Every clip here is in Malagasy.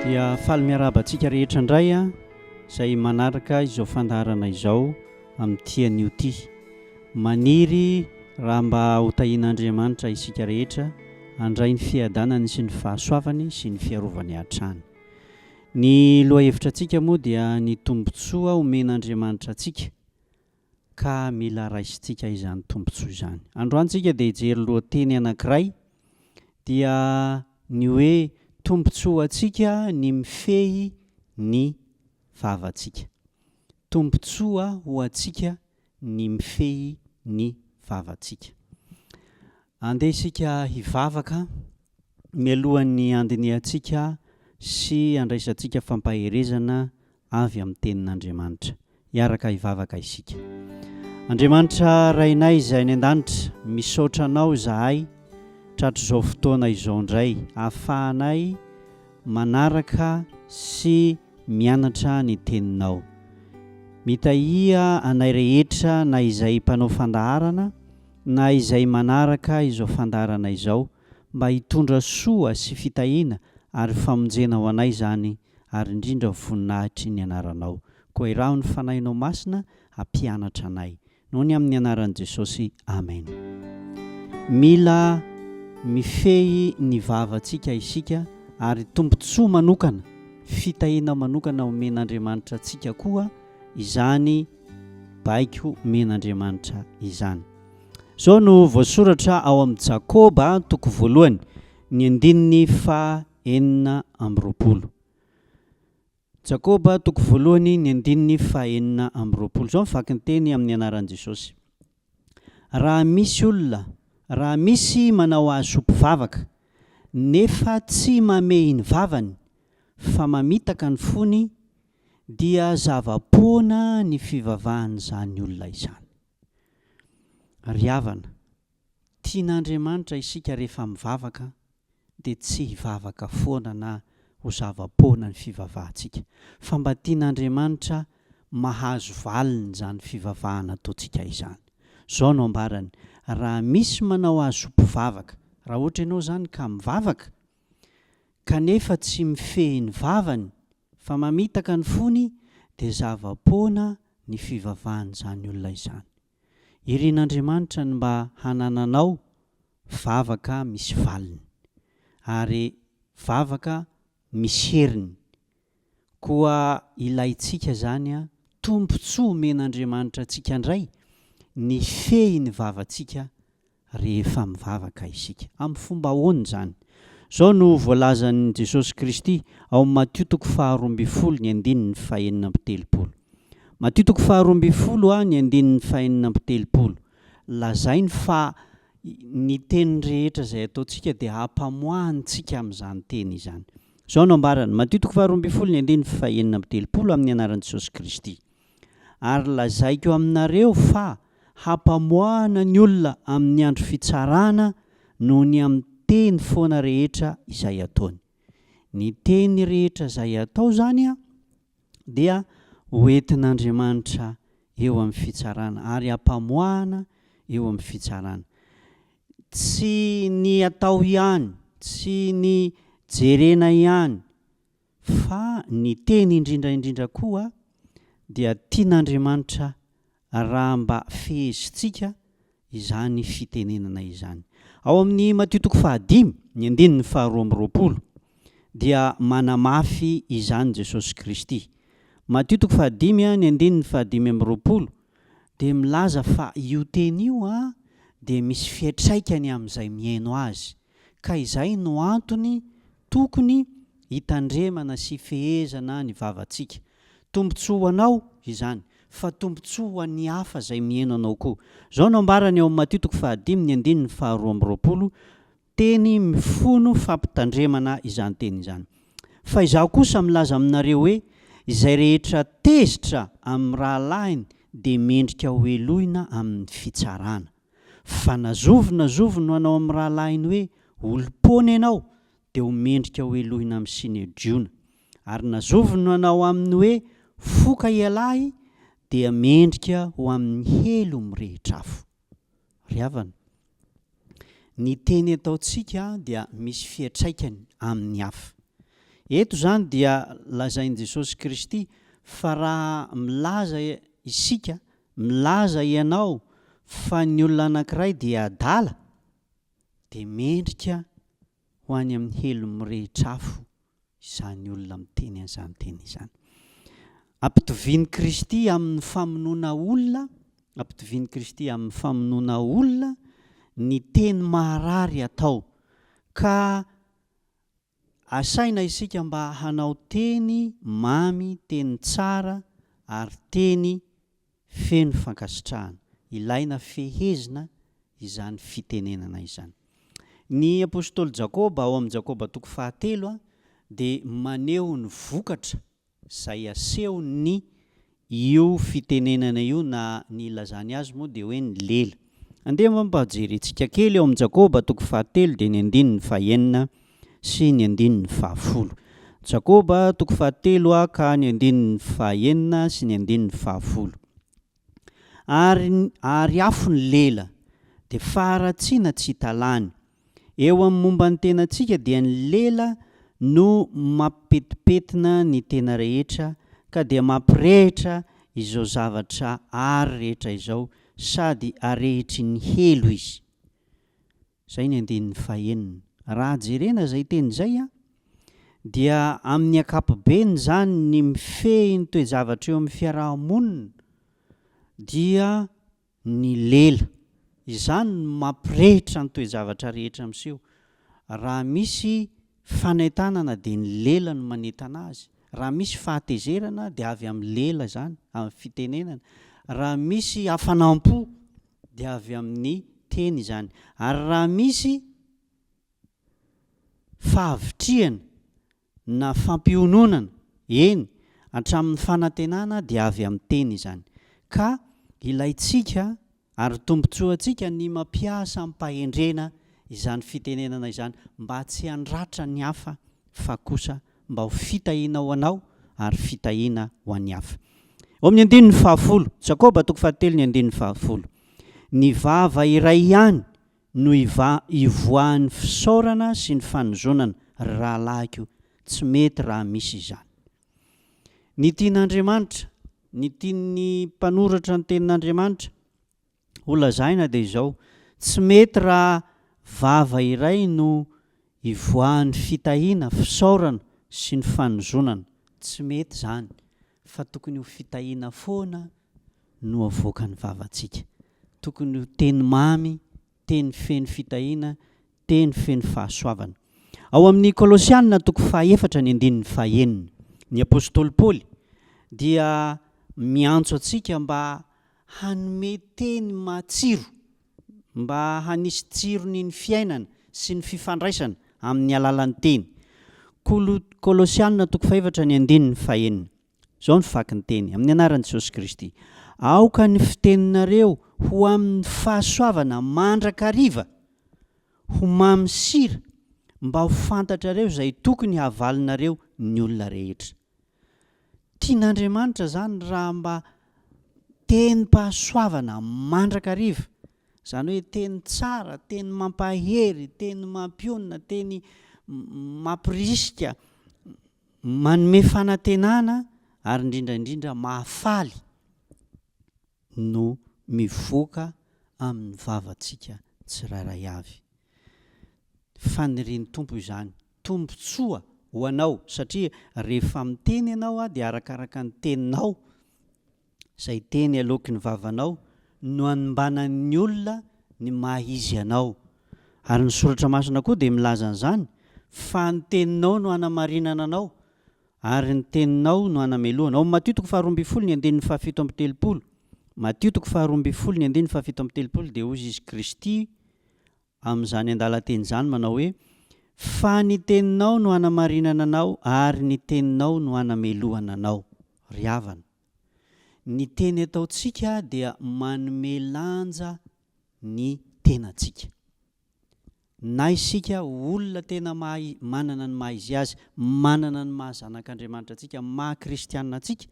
dia faly miarabantsika rehetra indray a izay manaraka izao fandaharana izao amin'nytian'io ty maniry raha mba hotahian'Andriamanitra isika rehetra handray ny fiadanany sy ny fahasoavany sy ny fiarovany hatrany. Ny lohahevitra antsika moa dia ny tombontsoa omen'Andriamanitra antsika ka mila raisintsika izany tombontsoa izany. Androany tsika dia hijery lohateny anankiray dia ny hoe tombontsoa antsika ny mifehy ny vavantsika. Tombontsoa ho antsika ny mifehy ny vavantsika. Andeha isika hivavaka mialohan'ny andiniantsika sy andraisantsika fampaherezana avy amin'ny tenin'Andriamanitra. Hiaraka hivavaka isika. Andriamanitra rainay izay any an-danitra, misaotra anao izahay tratro izao fotoana izao indray, ahafahanay manaraka sy mianatra ny teninao. Mitahia anay rehetra na izay mpanao fandaharana na izay manaraka izao fandaharana izao mba hitondra soa sy fitahiana ary famonjena ho anay izany ary indrindra voninahitry ny anaranao. Koa iraho ny fanahinao masina hampianatra anay. Noho ny amin'ny anaran'i Jesosy. Amen. Mila mifehy ny vavantsika isika ary tombontsoa manokana, fitahiana manokana omen'Andriamanitra antsika koa izany baiko omen'Andriamanitra izany. Zao no voasoratra ao amin'ny Jakoba toko voalohany ny andininy faha-enina amby roapolo. Jakoba toko voalohany ny andininy faha-enina amby roapolo. Zao mivaky ny teny amin'ny anaran'i Jesosy. Raha misy olona, raha misy manao azo mpivavaka nefa tsy mamehy ny vavany fa mamitaka ny fony, dia zava-poana ny fivavahan'izany olona izany. Ry havana, tian'Andriamanitra isika rehefa mivavaka dia tsy hivavaka foana na ho zava-poana ny fivavahantsika, fa mba tian'Andriamanitra mahazo valiny izany fivavahana ataontsika izany. Zao no ambarany, raha misy manao azo mpivavaka, raha ohatra ianao zany ka mivavaka kanefa tsy mifehy ny vavany fa mamitaka ny fony, dia zava-poana ny fivavahan'izany olona izany. Irian'Andriamanitra ny mba hanananao vavaka misy valiny ary vavaka misy heriny. Koa ilayntsika zany a tombontsoa omen'Andriamanitra antsika indray ny fehy ny vavantsika rehefa mivavaka isika. Amin'ny fomba ahoana izany? Zao no voalazan'i Jesosy Kristy ao amin'ny Matthieu toko faha-12 ny andininy faha-enina amby telopolo. Matthieu toko faha-12 ny andininy faha-enina amby telopolo. Lazainy fa ny teny rehetra izay ataontsika dia hampamoahantsika amin'izany teny izany. Zao no ambarany Matthieu toko faha-12 ny andininy faha-enina amby telopolo amin'ny anaran'i Jesosy Kristy. Ary lazaiko aminareo fa hampamoahana ny olona amin'ny andro fitsarana noho ny amin'ny teny foana rehetra izay ataony. Ny teny rehetra izay atao zany a dia hoentin'Andriamanitra eo amin'ny fitsarana ary hampamoahana eo amin'ny fitsarana. Tsy ny atao ihany, tsy ny jerena ihany, fa ny teny indrindra koa dia tian'Andriamanitra raha mba fehezintsika izany fitenenana izany. Ao amin'ny Matthieu toko faha-5 ny andininy faha-2 amby roapolo dia manamafy izany Jesosy Kristy. Matthieu toko faha-5 ny andininy faha-5 amby roapolo dia milaza fa io teny io dia misy fiantraikany amin'izay miaino azy, ka izay no antony tokony hitandremana sy fehezana ny vavantsika. Tombontsoa ho anao izany, fa tombontsoa ho an'ny hafa izay miaino anao koa. Zao no ambarany ao amin'ny Matthieu toko faha-5 ny andininy faha-2 amby roapolo, teny mifono fampitandremana izany teny izany. Fa izaho kosa milaza aminareo hoe izay rehetra tezitra amin'ny rahalahiny dia mendrika ho eloina amin'ny fitsarana. Fa nazovy no anao amin'ny rahalahiny hoe olom-pony ianao dia ho mendrika ho eloina amin'ny synediona. Ary nazovy no anao amin'ny hoe foka ialahy dia mendrika ho amin'ny helo mirehitra afo. Ry havana, ny teny ataontsika dia misy fiantraikany amin'ny hafa. eto zany dia lazain' Jesosy Kristy fa raha milaza isika, milaza ianao fa ny olona anankiray dia adala, dia mendrika ho any amin'ny helo mirehitra afo izany olona miteny an'izany teny izany. Ampitoviany Kristy amin'ny famonoana olona, ampitoviany Kristy amin'ny famonoana olona ny teny maharary atao, ka asaina isika mba hanao teny mamy, teny tsara ary teny feno fankasitrahana. Ilaina fehezina izany fitenenana izany. Ny apôstôly Jakoba ao amin'ny Jakoba 4 dia maneho ny vokatra izay asehony io fitenenana io, na ny ilazany azy moa dia hoe ny lela. Andeha mampajerentsika kely eo amin'ny Jakoba 4 dia ny 9 sy ny 10. Jakoba 4 ka ny 9 sy ny 10. Ary afo ny lela dia faharatsiana tsy hitalany. Eo amin'ny momba ny tenantsika dia ny lela no mampipetipetina ny tena rehetra, ka dia mampirehitra izao zavatra ary rehetra izao, sady arehitry ny helo izy. Zay ny 9. Raha jerena izay teny izay dia amin'ny ankapobeny zany ny mifehy ny toe-javatra eo amin'ny fiarahamonina dia ny lela. Izany mampirehitra ny toe-javatra rehetra miseho. Raha misy fanentanana dia ny lela no manentana azy. Raha misy fahatezerana dia avy amin'ny lela zany, amin'ny fitenenana. Raha misy hafanampo dia avy amin'ny teny zany. Ary raha misy fahavitriana na fampiononana, eny, hatramin'ny fanantenana dia avy amin'ny teny izany. Ka ilaitsika ary tombontsoantsika ny mampiasa ampahendrena izany fitenenana izany, mba tsy handratra ny hafa fa kosa mba ho fitahiana ho anao ary fitahiana ho an'ny hafa. Ao amin'ny 10. Jakoba 4 ny vava iray ihany no ivoahan'ny fisaorana sy ny fanozonana rahalahiko, tsy mety raha misy izany. Ny tian'Andriamanitra, ny tian'ny mpanoratra ny tenin'Andriamanitra ho lazaina dia izao: tsy mety raha vava iray no ivoahan'ny fitahiana, fisaorana sy ny fanozonana. Tsy mety zany, fa tokony ho fitahiana foana no avoaka ny vavantsika. Tokony ho teny mamy, teny feno fitahiana, teny feno fahasoavana. Ao amin'ny Kolosianina 4:1 ny apôstôly Paoly dia miantso antsika mba hanome teny matsiro, mba hanisy tsirony ny fiainana sy ny fifandraisana amin'ny alalan'ny teny. Kolosianina 4:1 zao ny faky ny teny amin'ny anaran'i Jesosy Kristy: aoka ny fiteninareo ho amin'ny fahasoavana mandrakariva, ho mamy sira, mba ho fantatrareo izay tokony havalinareo ny olona rehetra. Tian'Andriamanitra zany raha mba tenim-pahasoavana mandrakariva, izany hoe teny tsara, teny mampahery, teny mampionona, teny mampirisika, manome fanantenana ary indrindraindrindra mahafaly no mivoaka amin'ny vavantsika tsirairay avy. Fanirian'ny tompo izany, tombontsoa ho anao, satria rehefa miteny ianao dia arakaraka ny teninao, izay teny aloky ny vavanao no hanimbanan'ny olona ny maha-izy anao. Ary ny soratra masina koa dia milaza an'izany fa ny teninao no hanamarinana anao ary ny teninao no hanamelohana. Ao Matthieu 12:17, Matthieu 12:17 dia hoy izy Kristy amin'izany andalan-teny izany manao hoe: fa ny teninao no hanamarinana anao ary ny teninao no hanamelohana anao. Ry havana, ny teny ataontsika dia manome lanja ny tenantsika. Na isika olona tena manana ny maha-izy azy, manana ny mahazanak'Andriamanitra antsika, maha-kristianina antsika,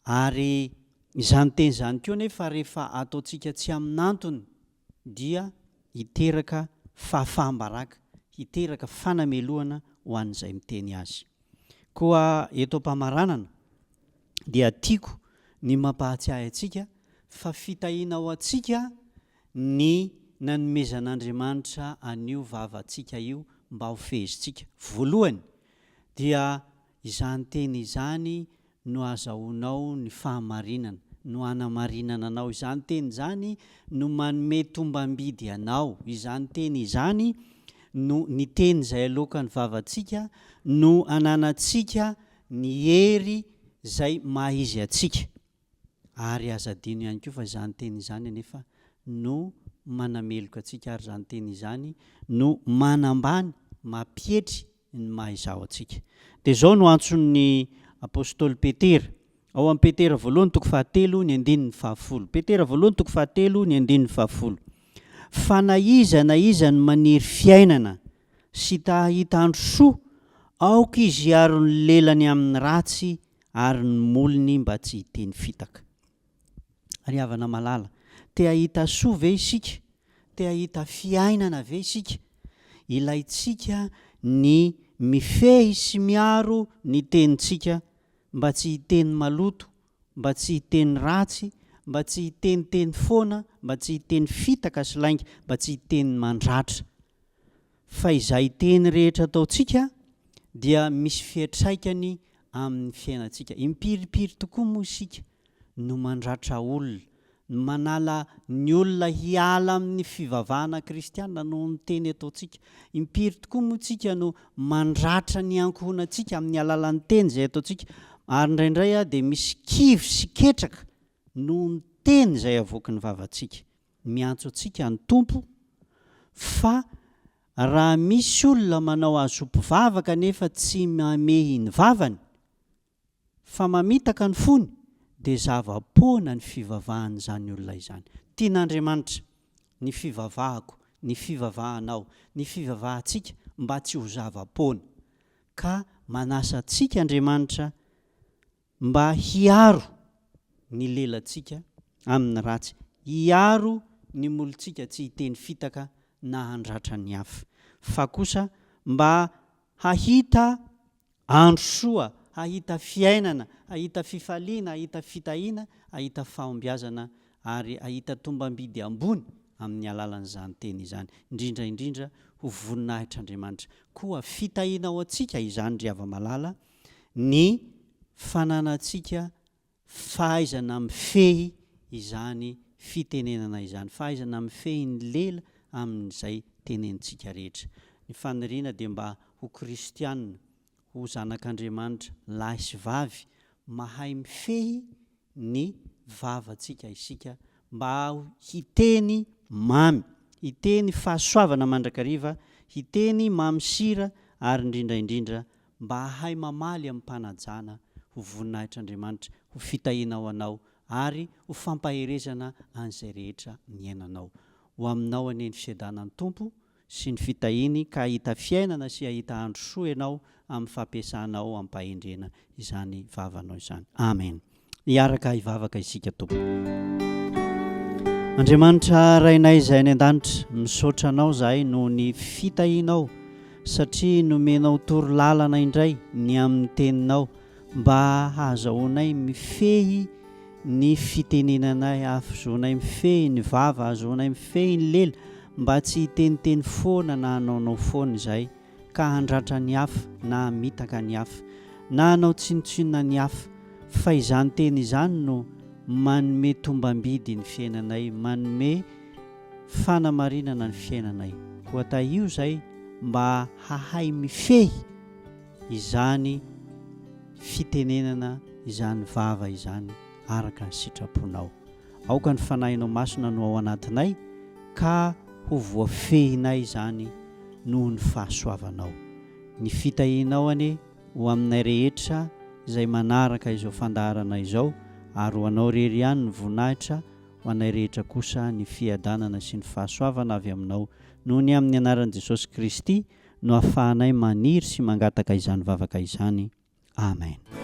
ary izany teny izany koa nefa rehefa ataontsika tsy amin'ny antony dia hiteraka fahafahambaraka, hiteraka fanamelohana ho an'izay miteny azy. Koa eto am-pamaranana dia tiako ny mampahatsiahy atsika fa fitahiana ao atsika ny nanomezan'Andriamanitra an'io vavantsika io mba ho fehezitsika. Voalohany dia izany teny izany no azahoanao ny fahamarinana, no hanamarinana anao. Izany teny izany no manome tombam-bidy anao. Izany teny izany no ny teny izay aloka ny vavantsika no ananantsika ny hery izay mahizy atsika. Ary azadino ihany koa fa izany teny izany anefa no manameloka atsika, ary izany teny izany no manambany, mampietry ny mahaizao atsika. Dia izao no antson'ny apôstôly Petera ao amin'ny Petera voalohany toko 7 ny 10 Petera voalohany toko 7 ny 10 fa na iza no maniry fiainana sy tahita andro soa, aoka izy hiaro ny lelany amin'ny ratsy ary ny molony mba tsy hiteny fitaka. Ary havana malala, te hahita soa ve isika? Te hahita fiainana ve isika? Ilaitsika ny mifehy sy miaro ny tenintsika mba tsy hiteny maloto, mba tsy hiteny ratsy, mba tsy hiteny foana, mba tsy hiteny fitaka sy lainga, mba tsy hiteny mandratra. Fa izay teny rehetra ataontsika dia misy fiantraikany amin'ny fiainantsika. Impiripiry tokoa moa isika no mandratra olona, manala ny olona hiala amin'ny fivavahana kristiana no ny teny ataontsika. Impiry tokoa moa tsika no mandratra ny ankohonantsika amin'ny alalan'ny teny izay ataontsika. Ary indraindray dia misy kivy sy ketraka no ny teny izay avoaka ny vavantsika. Miantso antsika ny Tompo fa raha misy olona manao azo mpivavaka nefa tsy mamehy ny vavany fa mamitaka ny fony, dia zava-poana ny fivavahan'izany olona izany. Tian'Andriamanitra ny fivavahako, ny fivavahanao, ny fivavahantsika mba tsy ho zava-poana, ka manasa antsika Andriamanitra mba hiaro ny lelantsika amin'ny ratsy, hiaro ny molontsika tsy hiteny fitaka na handratra ny hafa, fa kosa mba hahita andro soa, hahita fiainana, hahita fifaliana, hahita fitahiana, hahita fahombiazana ary hahita tombam-bidy ambony amin'ny alalan'izany teny izany. Indrindra ho voninahitr'Andriamanitra koa fitahiana ao atsika izany ry hava-malala, ny fananantsika fahaizana mifehy izany fitenenana izany, fahaizana mifehy ny lela amin'izay tenentsika rehetra. Ny faniriana dia mba ho kristianina, ho zanak'Andriamanitra lahy sy vavy, mahay mifehy ny vavantsika isika mba hiteny mamy, hiteny fahasoavana mandrakariva, hiteny mamy sira, ary indrindra mba hahay mamaly amin'ny mpanajana. Ho voninahitr'Andriamanitra, ho fitahianao anao ary ho fampaherezana an'izay rehetra miainanao. Ho aminao anie ny fiadanan'ny Tompo sy ny fitahiny, ka hahita fiainana sy hahita andro soa ianao amin'ny fampiasanao amin'ny mpahendrena izany vavanao izany. Amen. Hiaraka hivavaka isika Tompo. Andriamanitra rainay izay any an-danitra, misaotra anao zahay noho ny fitahinao, satria nomenao toro lalana indray ny amin'ny teninao mba hahazoanay mifehy ny fitenenanay, ahazoanay mifehy ny vava, ahazoanay mifehy ny lela, mba tsy hiteniteny foana na hanaonao foana izay, ka handratra ny hafa na hamitaka ny hafa na hanao tsinotsinona ny hafa, fa izany teny izany no manome tombam-bidy ny fiainanay, manome fanamarinana ny fiainanay. Koa tahio izay mba hahay mifehy izany fitenenana, izany vava izany, araka ny sitraponao. Aoka ny fanahinao masina no ao anatinay, ka ho voafehinay izany noho ny fahasoavanao. Ny fitahinao anie ho aminay rehetra izay manaraka izao fandaharana izao, ary ho anao rery ihany ny voninahitra, ho anay rehetra kosa ny fiadanana sy ny fahasoavana avy aminao, noho ny amin'ny anaran'i Jesosy Kristy no ahafahanay maniry sy mangataka izany vavaka izany. Amen.